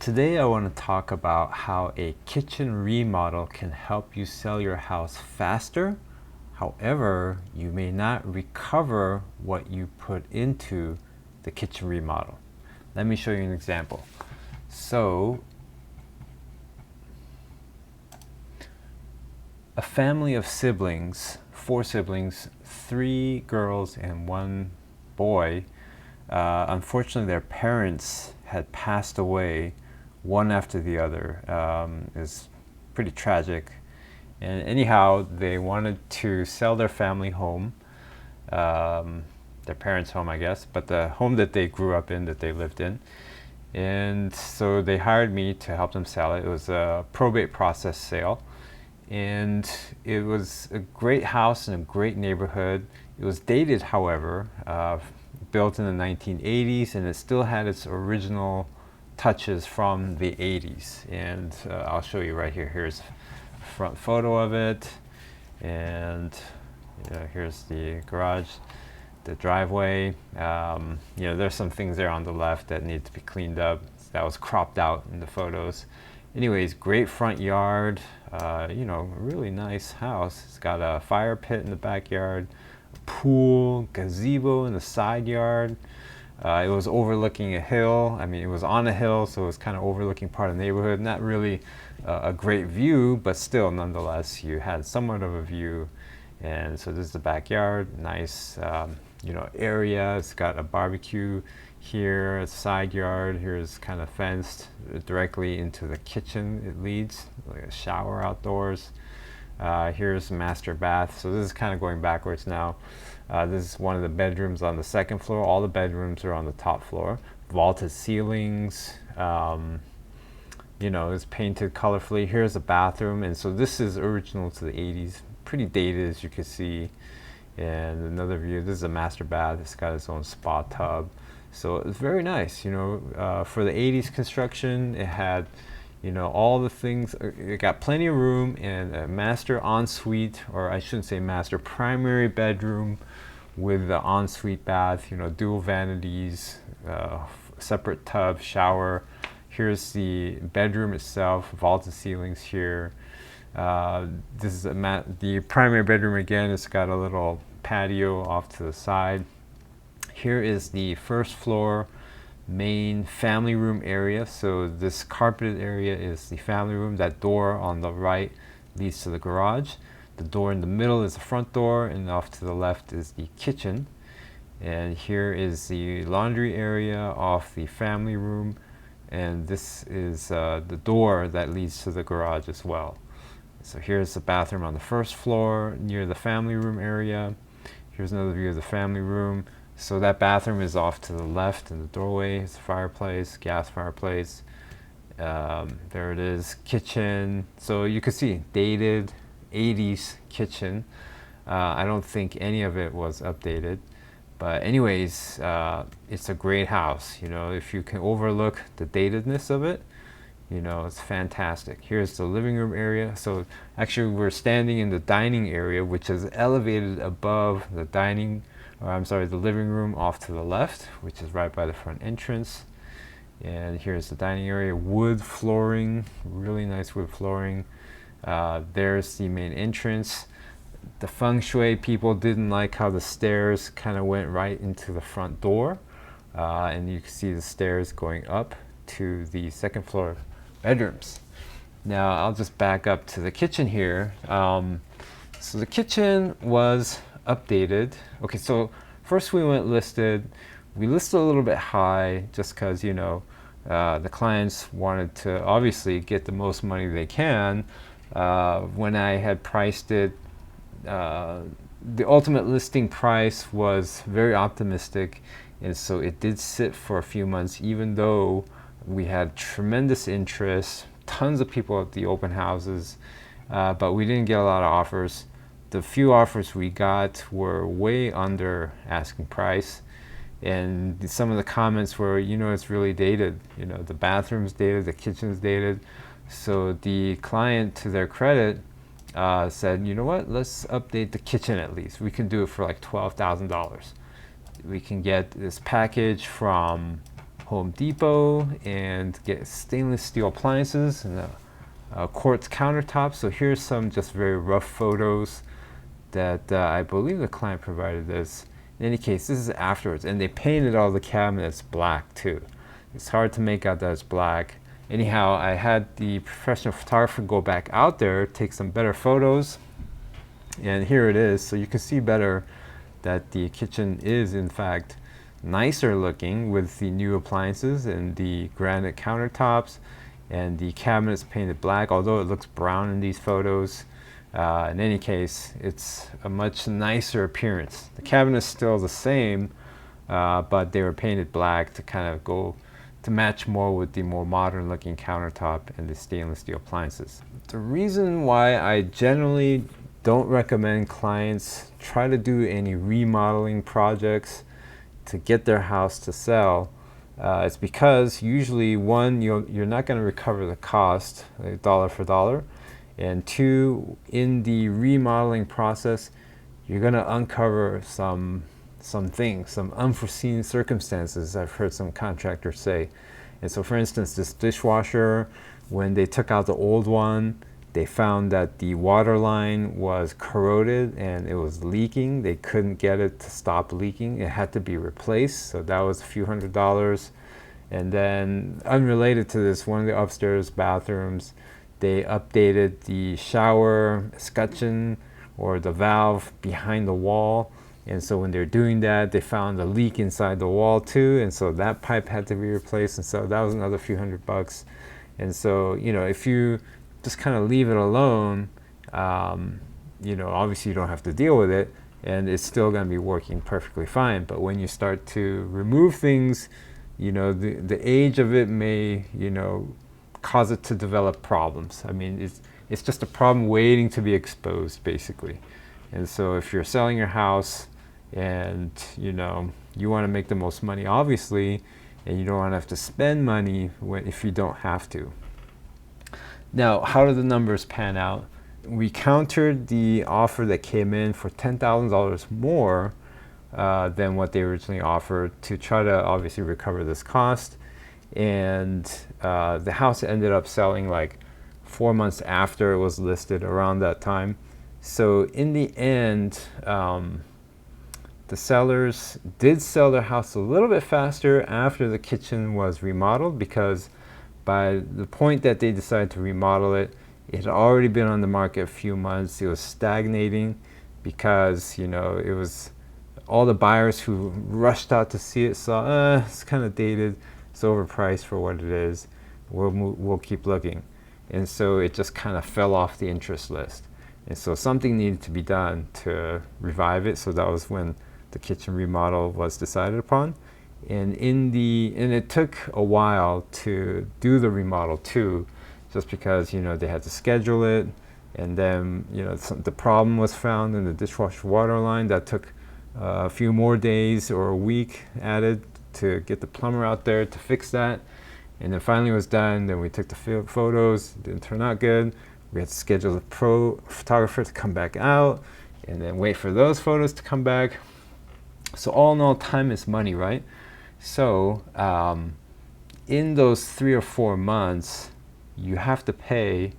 Today I want to talk about how a kitchen remodel can help you sell your house faster. However, you may not recover what you put into the kitchen remodel. Let me show you an example. So, a family of siblings, 4 siblings, 3 girls and 1 boy, unfortunately their parents had passed away one after the other. Is pretty tragic. And anyhow, they wanted to sell their family home, their parents' home, I guess, but the home that they grew up in, that they lived in. And so they hired me to help them sell it. It was a probate process sale. And it was a great house in a great neighborhood. It was dated, however, built in the 1980s, and it still had its original touches from the 80s. And I'll show you right here. Here's a front photo of it, and here's the garage, the driveway. There's some things there on the left that need to be cleaned up. That was cropped out in the photos. Anyways, great front yard. Really nice house. It's got a fire pit in the backyard, a pool, gazebo in the side yard. It was overlooking a hill. I mean, it was on a hill, so it was kind of overlooking part of the neighborhood. Not really a great view, but still, nonetheless, you had somewhat of a view. And so this is the backyard. Nice, area. It's got a barbecue here, a side yard. Here's kind of fenced directly into the kitchen. It leads, like a shower outdoors. Here's master bath. So this is kind of going backwards now. This is one of the bedrooms on the second floor. All the bedrooms are on the top floor. Vaulted ceilings. It's painted colorfully. Here's a bathroom, and so this is original to the 80s. Pretty dated, as you can see. And another view. This is a master bath. It's got its own spa tub. So it's very nice. For the 80s construction, it had all the things. It got plenty of room, and a master ensuite, or I shouldn't say master, primary bedroom with the ensuite bath, dual vanities, separate tub, shower. Here's the bedroom itself, vaulted ceilings here. This is the primary bedroom again. It's got a little patio off to the side. Here is the first floor main family room area. So this carpeted area is the family room. That door on the right leads to the garage. The door in the middle is the front door, and off to the left is the kitchen. And here is the laundry area off the family room, and this is the door that leads to the garage as well. So here's the bathroom on the first floor near the family room area. Here's another view of the family room. So that bathroom is off to the left in the doorway. It's a fireplace, gas fireplace. There it is, kitchen. So you can see dated 80s kitchen. I don't think any of it was updated. But anyways, it's a great house. If you can overlook the datedness of it, it's fantastic. Here's the living room area. So actually we're standing in the dining area, which is elevated above the the living room off to the left, which is right by the front entrance. And here's the dining area, wood flooring, really nice wood flooring. There's the main entrance. The feng shui people didn't like how the stairs kind of went right into the front door. And you can see the stairs going up to the second floor bedrooms. Now I'll just back up to the kitchen here. So the kitchen was updated. Okay, so first we went listed. We listed a little bit high just because the clients wanted to obviously get the most money they can. When I had priced it, the ultimate listing price was very optimistic, and so it did sit for a few months, even though we had tremendous interest, tons of people at the open houses, but we didn't get a lot of offers. The few offers we got were way under asking price, and some of the comments were, it's really dated. The bathroom's dated, the kitchen's dated. So the client, to their credit, said, you know what, let's update the kitchen at least. We can do it for like $12,000. We can get this package from Home Depot and get stainless steel appliances and quartz countertops. So here's some just very rough photos that I believe the client provided this. In any case, this is afterwards, and they painted all the cabinets black too. It's hard to make out that it's black. Anyhow, I had the professional photographer go back out there, take some better photos, and here it is. So you can see better that the kitchen is in fact nicer looking with the new appliances and the granite countertops, and the cabinets painted black, although it looks brown in these photos. In any case, it's a much nicer appearance. The cabinet is still the same, but they were painted black to kind of go to match more with the more modern looking countertop and the stainless steel appliances. The reason why I generally don't recommend clients try to do any remodeling projects to get their house to sell is because usually, one, you're not going to recover the cost dollar for dollar, and two, in the remodeling process, you're going to uncover some things, some unforeseen circumstances, I've heard some contractors say. And so, for instance, this dishwasher, when they took out the old one, they found that the water line was corroded and it was leaking. They couldn't get it to stop leaking. It had to be replaced, so that was a few $100s. And then, unrelated to this, one of the upstairs bathrooms, they updated the shower escutcheon or the valve behind the wall. And so when they're doing that, they found a leak inside the wall too. And so that pipe had to be replaced. And so that was another few $100. And so, if you just kind of leave it alone, obviously you don't have to deal with it, and it's still going to be working perfectly fine. But when you start to remove things, the age of it may, cause it to develop problems. I mean, it's just a problem waiting to be exposed, basically. And so if you're selling your house and, you want to make the most money, obviously, and you don't want to have to spend money if you don't have to. Now, how do the numbers pan out? We countered the offer that came in for $10,000 more than what they originally offered to try to obviously recover this cost. And the house ended up selling like 4 months after it was listed, around that time. So in the end, the sellers did sell their house a little bit faster after the kitchen was remodeled, because by the point that they decided to remodel it, it had already been on the market a few months. It was stagnating because, it was all the buyers who rushed out to see it saw, it's kind of dated, it's overpriced for what it is, we'll keep looking. And so it just kind of fell off the interest list. And so something needed to be done to revive it. So that was when the kitchen remodel was decided upon. And it took a while to do the remodel too, just because they had to schedule it, and then the problem was found in the dishwasher water line. That took a few more days or a week added to get the plumber out there to fix that. And then finally it was done. Then we took the photos. It didn't turn out good. We had to schedule the pro photographer to come back out, and then wait for those photos to come back. So all in all, time is money, right? So in those 3 or 4 months, you have to pay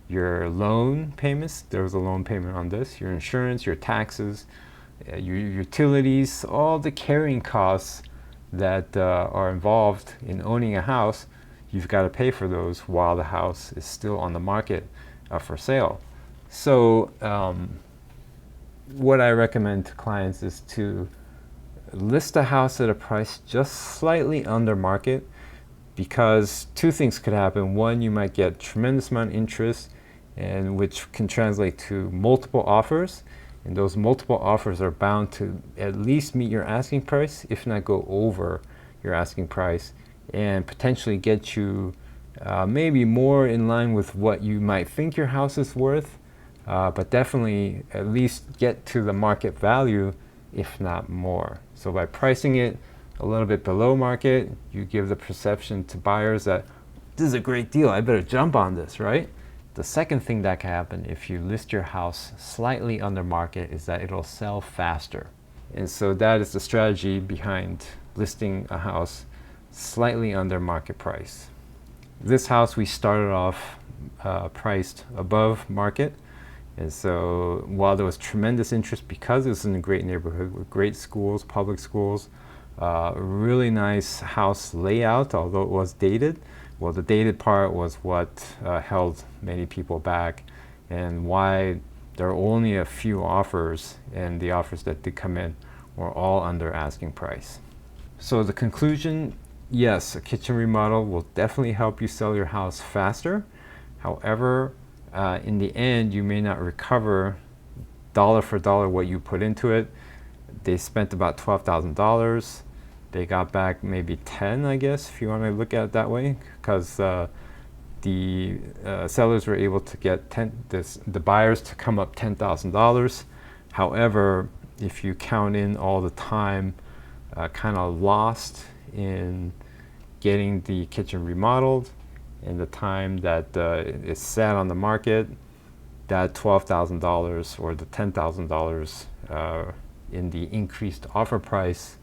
your loan payments. There was a loan payment on this, your insurance, your taxes, your utilities, all the carrying costs that are involved in owning a house. You've got to pay for those while the house is still on the market for sale. So what I recommend to clients is to list a house at a price just slightly under market, because two things could happen. One, you might get tremendous amount of interest, and which can translate to multiple offers, and those multiple offers are bound to at least meet your asking price, if not go over your asking price, and potentially get you maybe more in line with what you might think your house is worth, but definitely at least get to the market value, if not more. So by pricing it a little bit below market, you give the perception to buyers that this is a great deal, I better jump on this, right? The second thing that can happen if you list your house slightly under market is that it'll sell faster. And so that is the strategy behind listing a house slightly under market price. This house we started off priced above market, and so while there was tremendous interest because it was in a great neighborhood with great schools, public schools, really nice house layout, although it was dated. Well, the dated part was what held many people back, and why there are only a few offers, and the offers that did come in were all under asking price. So the conclusion, yes, a kitchen remodel will definitely help you sell your house faster. However, in the end, you may not recover dollar for dollar what you put into it. They spent about $12,000. They got back maybe 10, I guess, if you want to look at it that way, because the sellers were able to get the buyers to come up $10,000. However, if you count in all the time kind of lost in getting the kitchen remodeled and the time that it sat on the market, that $12,000 or the $10,000 in the increased offer price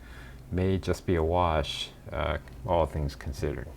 may just be a wash, all things considered.